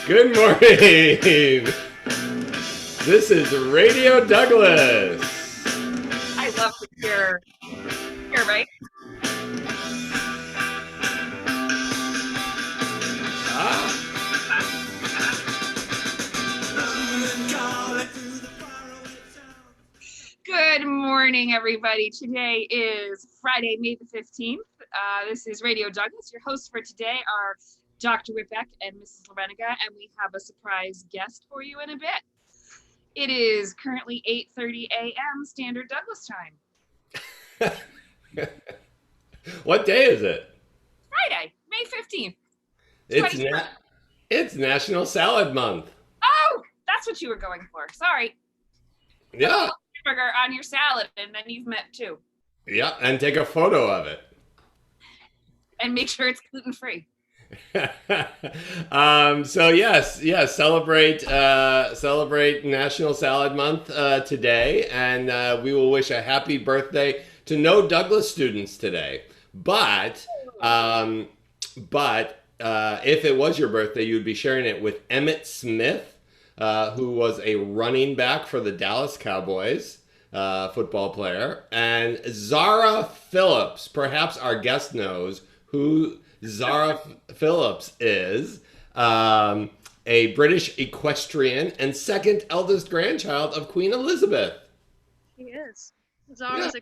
Good morning. This is Radio Douglas. I love to hear, right? Good morning, everybody. Today is Friday, May the 15th. This is Radio Douglas. Your hosts for today are Dr. Whitbeck and Mrs. Lareniga, and we have a surprise guest for you in a bit. It is currently 8:30 a.m. Standard Douglas time. What day is it? Friday, May 15th. It's National Salad Month. Oh, that's what you were going for. Sorry. Yeah. Burger on your salad, and then you've met two. Yeah, and take a photo of it. And make sure it's gluten-free. So yes, celebrate National Salad Month today, and we will wish a happy birthday to no Douglas students today. But if it was your birthday, you'd be sharing it with Emmitt Smith, who was a running back for the Dallas Cowboys, football player, and Zara Phillips. Perhaps our guest knows who Zara Phillips is, a British equestrian and second eldest grandchild of Queen Elizabeth. She is. Zara's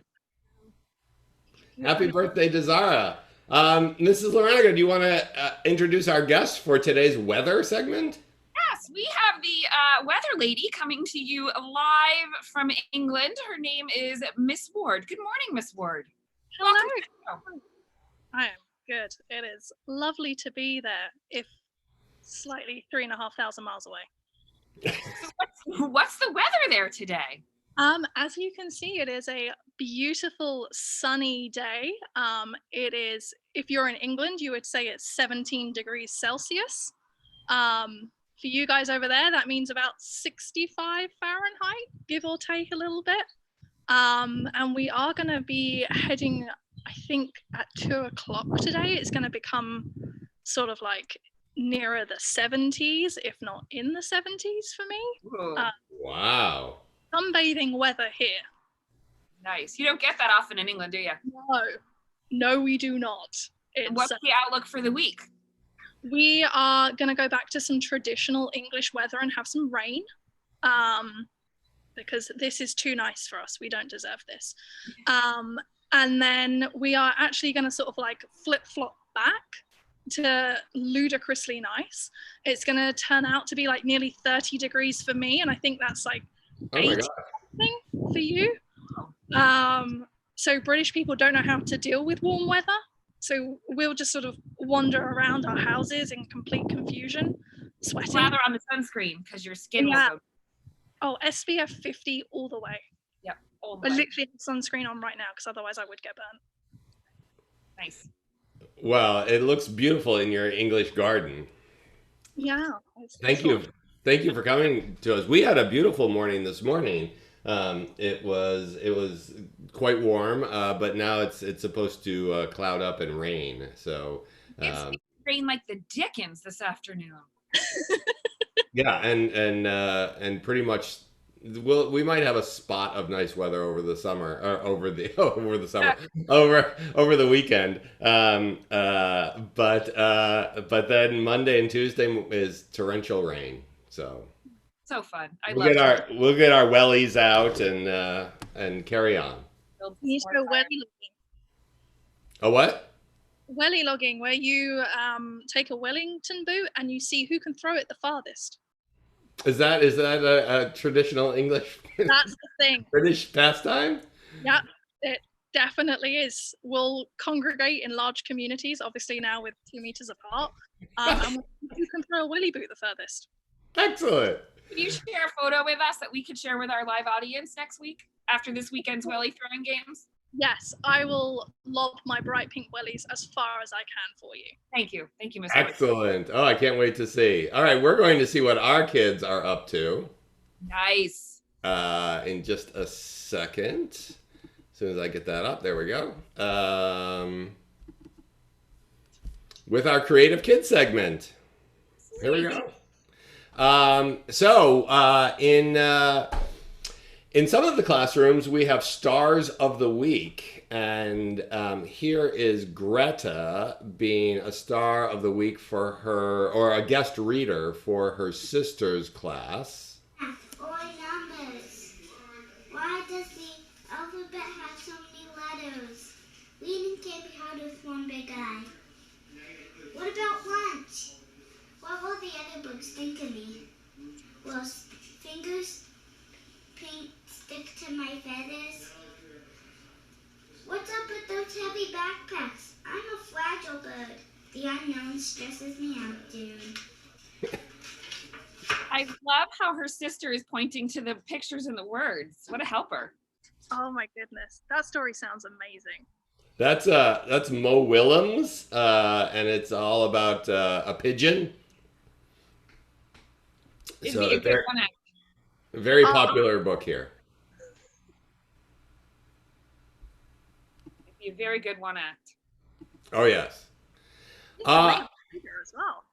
Happy birthday to Zara. Mrs. Lareniga, do you want to introduce our guest for today's weather segment? Yes, we have the weather lady coming to you live from England. Her name is Miss Ward. Good morning, Miss Ward. Hello. I am good. It is lovely to be there, if slightly 3,500 miles away. What's the weather there today? As you can see, it is a beautiful sunny day. It is, if you're in England, you would say it's 17 degrees Celsius. For you guys over there, that means about 65 Fahrenheit, give or take a little bit. And we are going to be heading, I think, at 2 o'clock today. It's going to become sort of like nearer the 70s, if not in the 70s for me. Wow. Sunbathing weather here. Nice. You don't get that often in England, do you? No, we do not. What's the outlook for the week? We are going to go back to some traditional English weather and have some rain, because this is too nice for us. We don't deserve this. And then we are actually going to sort of like flip-flop back to ludicrously nice. It's going to turn out to be like nearly 30 degrees for me, and I think that's like 80 something for you. So British people don't know how to deal with warm weather. So we'll just sort of wander around our houses in complete confusion, sweating. Rather on the sunscreen, because your skin will go. Oh, SPF 50 all the way. Yep, all I literally have sunscreen on right now, because otherwise I would get burnt. Nice. Well, it looks beautiful in your English garden. Yeah. Thank you for coming to us. We had a beautiful morning this morning. It was quite warm, but now it's supposed to cloud up and rain. So it's rain like the Dickens this afternoon. Yeah, and pretty much we might have a spot of nice weather over the summer, or over the weekend. But then Monday and Tuesday is torrential rain. So fun. We'll get our wellies out and carry on. You need to go welly logging. A what? Welly logging, where you take a Wellington boot and you see who can throw it the farthest. Is that a traditional English? That's the thing. British pastime? Yeah, it definitely is. We'll congregate in large communities, obviously now with 2 meters apart, and who can throw a welly boot the furthest. Excellent. Can you share a photo with us that we could share with our live audience next week after this weekend's welly throwing games? Yes, I will lob my bright pink wellies as far as I can for you. Thank you, Ms. Excellent. Oh, I can't wait to see. All right, we're going to see what our kids are up to. Nice. In just a second. As soon as I get that up, there we go. With our Creative Kids segment. Here we go. In some of the classrooms, we have stars of the week, and here is Greta being a star of the week for her, or a guest reader for her sister's class. Or numbers. Why does the alphabet have so many letters? Reading can't be hard with one big eye. What about lunch? What will the other books think of me? Will fingers paint stick to my feathers? What's up with those heavy backpacks? I'm a fragile bird. The unknown stresses me out, dude. I love how her sister is pointing to the pictures and the words. What a helper. Oh my goodness, that story sounds amazing. That's Mo Willems, and it's all about a pigeon. It'd be a good one. Very popular book here. It'd be a very good one act. Oh yes. It's a great reader as well.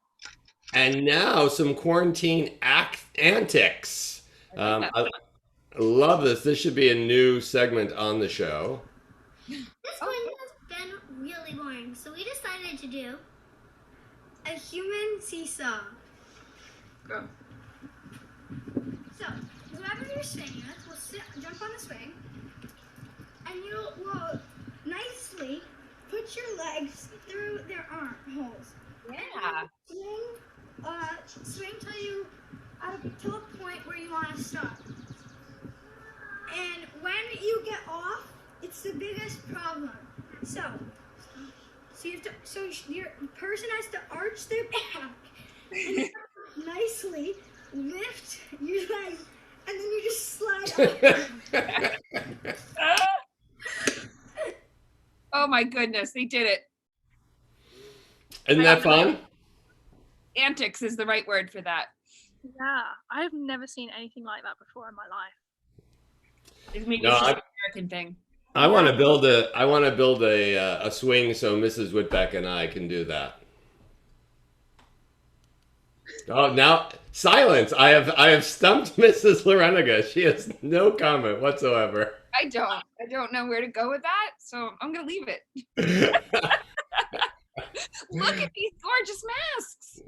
And now some quarantine antics. I love this. This should be a new segment on the show. This one has been really boring, so we decided to do a human seesaw. Go. So, whoever you're swinging with will jump on the swing, and you will nicely put your legs through their armholes. Yeah. Swing till a point where you want to stop. And when you get off, it's the biggest problem. So you have to. So your person has to arch their back and nicely lift your legs, and then you just slide up. Oh my goodness, they did it. Isn't that fun? Antics is the right word for that. Yeah, I've never seen anything like that before in my life. It's maybe No, it's just an American thing. I want to build a swing so Mrs. Whitbeck and I can do that. Oh, now silence! I have stumped Mrs. Lareniga. She has no comment whatsoever. I don't know where to go with that, so I'm gonna leave it. Look at these gorgeous masks.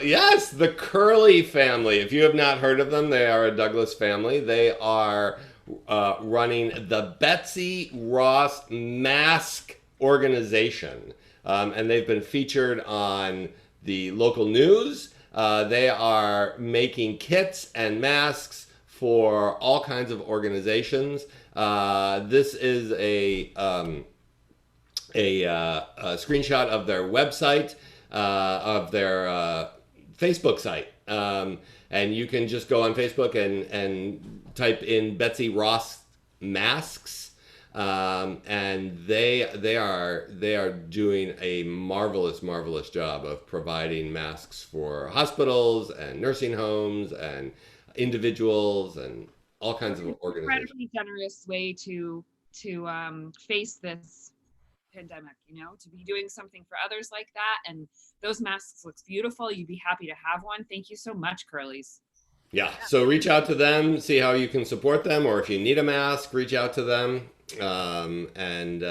Yes, the Curly family. If you have not heard of them, they are a Douglas family. They are running the Betsy Ross Mask Organization, and they've been featured on the local news. They are making kits and masks for all kinds of organizations. This is a screenshot of their website, of their Facebook site. And you can just go on Facebook and type in Betsy Ross masks. And they are doing a marvelous job of providing masks for hospitals and nursing homes and individuals and all kinds of organizations. Incredibly generous way to face this pandemic, to be doing something for others like that. And those masks looks beautiful. You'd be happy to have one. Thank you so much, Curlies. Yeah, so reach out to them, see how you can support them, or if you need a mask, reach out to them and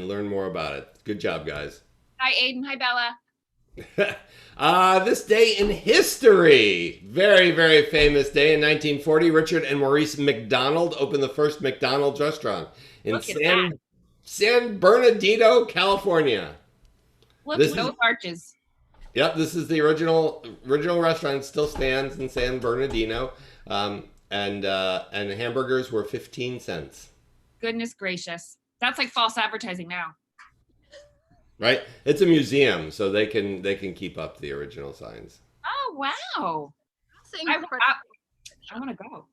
learn more about it. Good job, guys. Hi, Aiden. Hi, Bella. This day in history, very famous day in 1940. Richard and Maurice McDonald opened the first McDonald's restaurant in San Bernardino, California. Look at those arches. Yep, this is the original restaurant. Still stands in San Bernardino, and hamburgers were 15 cents. Goodness gracious, that's like false advertising now. Right, it's a museum, so they can keep up the original signs. Oh wow, That's incredible. I want to go.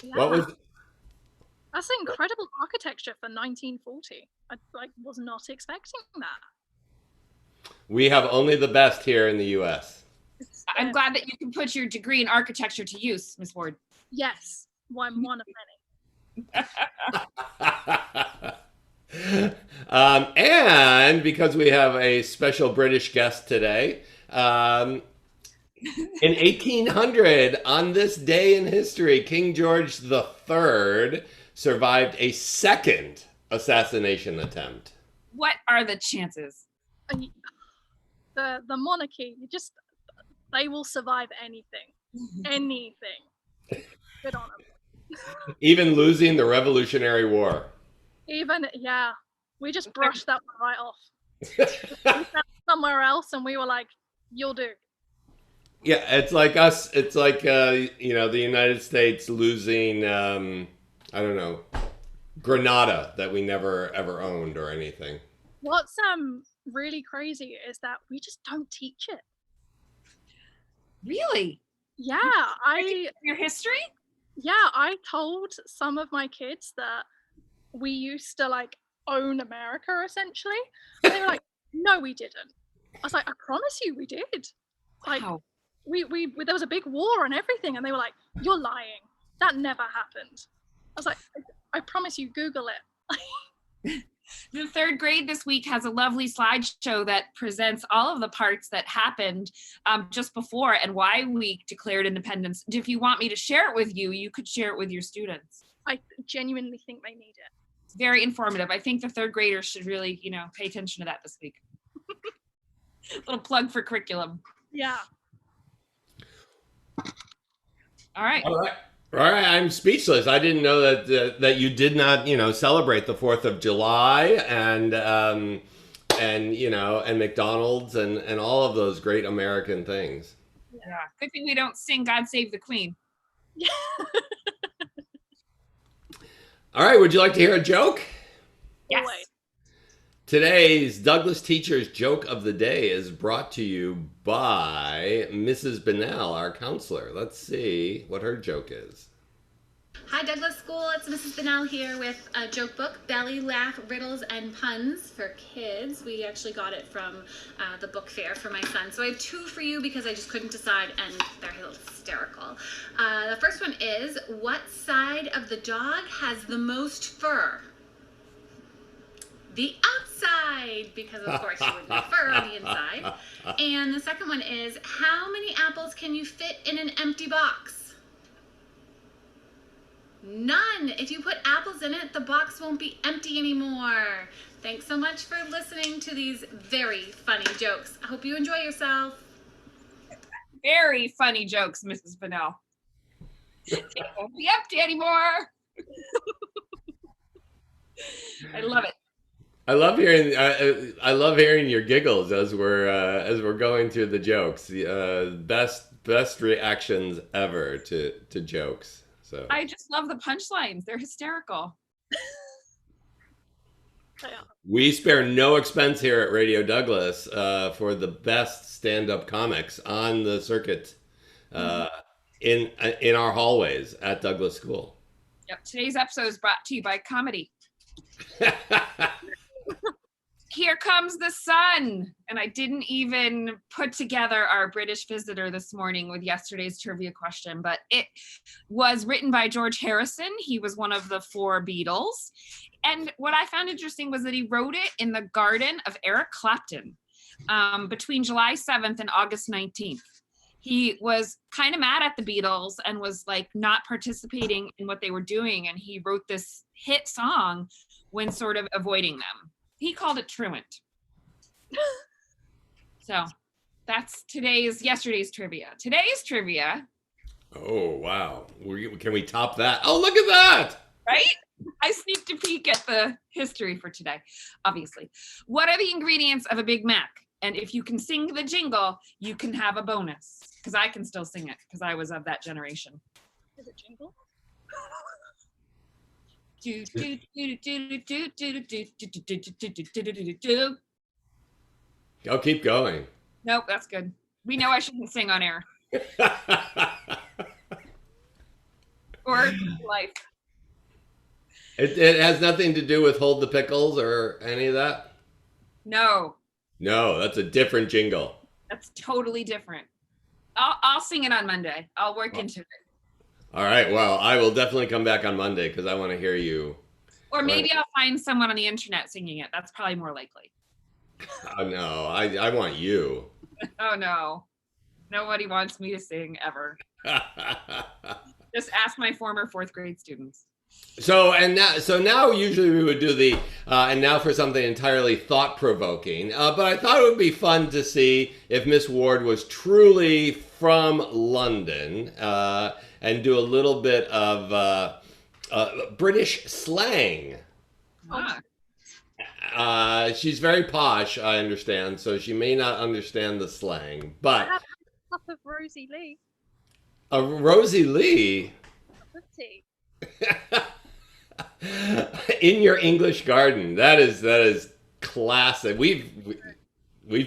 Yeah. What was? That's incredible architecture for 1940. I was not expecting that. We have only the best here in the U.S. I'm glad that you can put your degree in architecture to use, Miss Ward. Yes, one of many. And because we have a special British guest today, In 1800, on this day in history, King George III survived a second assassination attempt. What are the chances? And the monarchy, they will survive anything. Good on them. Even losing the Revolutionary War. We just brushed that one right off. We found somewhere else, and we were like, "You'll do." Yeah, it's like us. It's like the United States losing I don't know, Grenada that we never ever owned or anything. What's really crazy is that we just don't teach it. Really? Yeah, Your history? I told some of my kids that we used to like own America essentially. And they were like, "No, we didn't." I was like, "I promise you we did." Like Wow. we there was a big war and everything, and they were like, "You're lying. That never happened." I was like, I promise you, Google it. The third grade this week has a lovely slideshow that presents all of the parts that happened just before and why we declared independence. If you want me to share it with you, you could share it with your students. I genuinely think they need it. It's very informative. I think the third graders should really, pay attention to that this week. Little plug for curriculum. Yeah. All right. All right. I'm speechless. I didn't know that you did not, celebrate the 4th of July and McDonald's and all of those great American things. Yeah. Good thing we don't sing "God Save the Queen." Yeah. All right. Would you like to hear a joke? Yes. Always. Today's Douglas Teacher's Joke of the Day is brought to you by Mrs. Bennell, our counselor. Let's see what her joke is. Hi Douglas School, it's Mrs. Bennell here with a joke book, Belly Laugh, Riddles, and Puns for Kids. We actually got it from the book fair for my son. So I have two for you because I just couldn't decide and they're hysterical. The first one is, what side of the dog has the most fur? The outside, because of course you wouldn't have fur on the inside. And the second one is, how many apples can you fit in an empty box? None. If you put apples in it, the box won't be empty anymore. Thanks so much for listening to these very funny jokes. I hope you enjoy yourself. Very funny jokes, Mrs. Bennell. It won't be empty anymore. I love it. I love hearing your giggles as we're going through the jokes. Best reactions ever to jokes. So I just love the punchlines. They're hysterical. we spare no expense here at Radio Douglas for the best stand-up comics on the circuit in our hallways at Douglas School. Yep. Today's episode is brought to you by comedy. Here comes the sun. And I didn't even put together our British visitor this morning with yesterday's trivia question, but it was written by George Harrison. He was one of the 4 Beatles. And what I found interesting was that he wrote it in the garden of Eric Clapton between July 7th and August 19th. He was kind of mad at the Beatles and was like not participating in what they were doing. And he wrote this hit song when sort of avoiding them. He called it Truant. So that's yesterday's trivia. Today's trivia. Oh, wow. Can we top that? Oh, look at that. Right? I sneaked a peek at the history for today, obviously. What are the ingredients of a Big Mac? And if you can sing the jingle, you can have a bonus. Because I can still sing it, because I was of that generation. Is it jingle? I'll keep going. Nope, that's good. We know I shouldn't sing on air. Or life. It has nothing to do with Hold the Pickles or any of that? No, No, that's a different jingle. that's totally different. I'll sing it on Monday. I'll work into it. All right. Well, I will definitely come back on Monday because I want to hear you. Or maybe I'll find someone on the internet singing it. That's probably more likely. Oh, no, I want you. Oh no. Nobody wants me to sing ever. Just ask my former 4th grade students. So now usually we would do the and now for something entirely thought provoking. But I thought it would be fun to see if Miss Ward was truly from London and do a little bit of British slang. Ah, She's very posh, I understand, so she may not understand the slang. But have a cup of Rosie Lee. Rosie Lee. Oopsie. In your English garden. That is classic. We've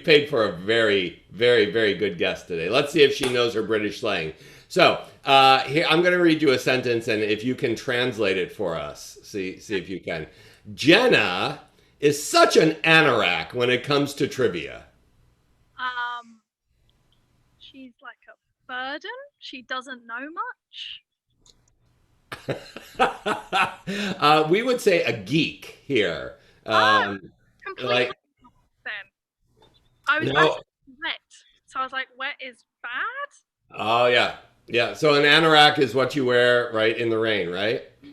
paid for a very, very, very good guest today. Let's see if she knows her British slang. So here I'm going to read you a sentence, and if you can translate it for us, see if you can. Jenna is such an anorak when it comes to trivia. She's like a burden. She doesn't know much. We would say a geek here. Completely Like then. I was no. asking wet, so I was like, wet is bad? Oh yeah. So an anorak is what you wear right in the rain, right? Yeah.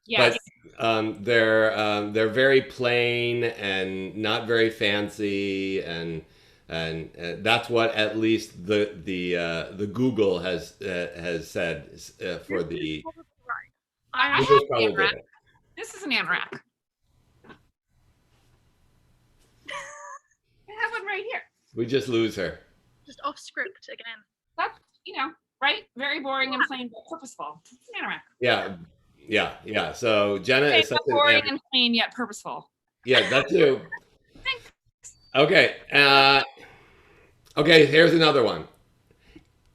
yes. But they're very plain and not very fancy, and that's what at least the Google has said for the. Probably right. I have Google's an probably anorak. right. This is an anorak. I have one right here. We just lose her. Just off script again. That's, right? Very boring and plain, but purposeful. It's an anorak. Yeah. So Jenna Okay, is not something. boring and plain yet purposeful. Yeah, that too. Okay. Okay. Here's another one.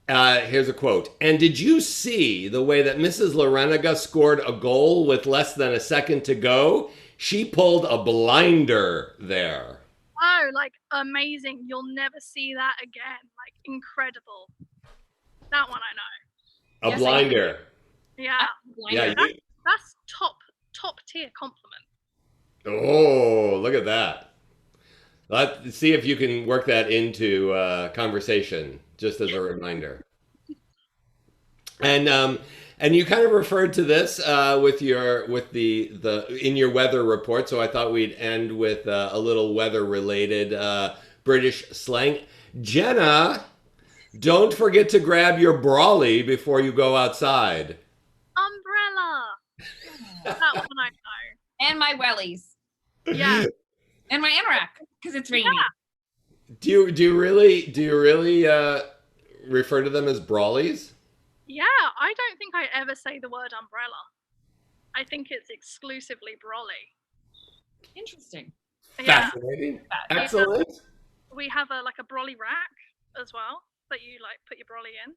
Here's a quote. And did you see the way that Mrs. Lareniga scored a goal with less than a second to go? She pulled a blinder there. Oh, like amazing. You'll never see that again. Like incredible. That one I know. A Yes, blinder. Yeah. Yeah. That's top tier compliment. Oh, look at that. Let's see if you can work that into conversation, just as a reminder. And you kind of referred to this with the in your weather report. So I thought we'd end with a little weather related British slang. Jenna, don't forget to grab your brolly before you go outside. Umbrella. That one I know. And my wellies. Yeah. And my anorak, because it's rainy. Do you really refer to them as brawlies? Yeah, I don't think I ever say the word umbrella. I think it's exclusively brolly. Interesting. Yeah. Fascinating. Excellent. We have a brolly rack as well that you like put your brolly in.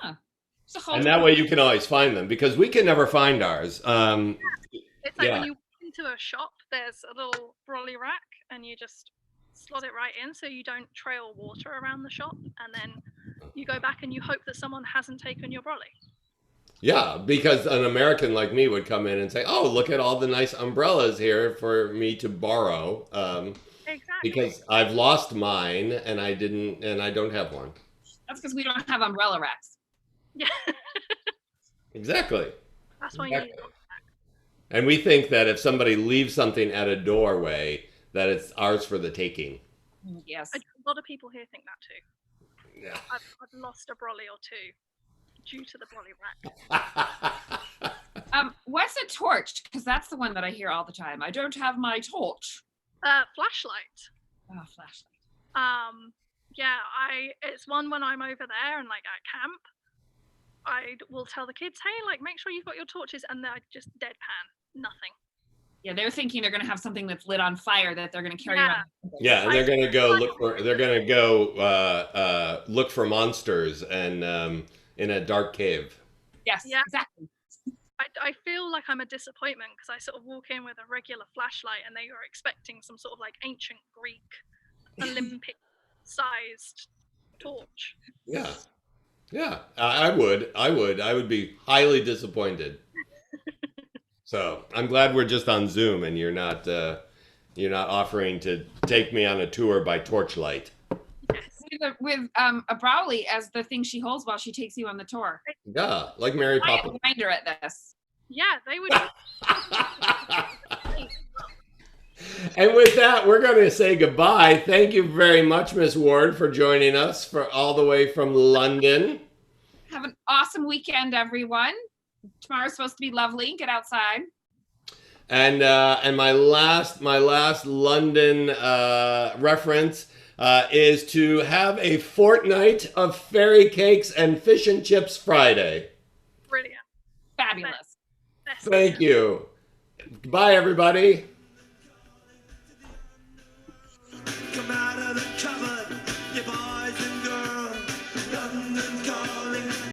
Ah. It's a whole And that way you can always find them, because we can never find ours. It's like Yeah. when you walk into a shop, there's a little brolly rack and you just slot it right in so you don't trail water around the shop, and then you go back and you hope that someone hasn't taken your brolly. Yeah, because an American like me would come in and say, "Oh, look at all the nice umbrellas here for me to borrow," Exactly. because I've lost mine and I don't have one. That's because we don't have umbrella racks. Yeah. Exactly. That's why you need Exactly. And we think that if somebody leaves something at a doorway, that it's ours for the taking. Yes. A lot of people here think that too. Yeah. I've lost a brolly or two due to the brolly rack. What's a torch? Because that's the one that I hear all the time. I don't have my torch. Flashlight. Oh, flashlight. Yeah, it's one when I'm over there and like at camp, I will tell the kids, hey, like make sure you've got your torches, and they're just deadpan, nothing. Yeah, they're thinking they're gonna have something that's lit on fire that they're gonna carry Yeah. around. Yeah, and they're gonna go look for monsters and in a dark cave. Yes, Yeah. exactly. I feel like I'm a disappointment because I sort of walk in with a regular flashlight and they were expecting some sort of like ancient Greek Olympic sized torch. Yeah. I would be highly disappointed. So I'm glad we're just on Zoom and you're not offering to take me on a tour by torchlight. Yes. a Brawley as the thing she holds while she takes you on the tour. Yeah, like Mary I Poppins. find her at this. Yeah, they would. And with that, we're going to say goodbye. Thank you very much, Miss Ward, for joining us for all the way from London. Have an awesome weekend, everyone. Tomorrow's supposed to be lovely. Get outside. And my last London reference is to have a fortnight of fairy cakes and fish and chips Friday. Brilliant. Fabulous. Best. Thank you. Bye, everybody.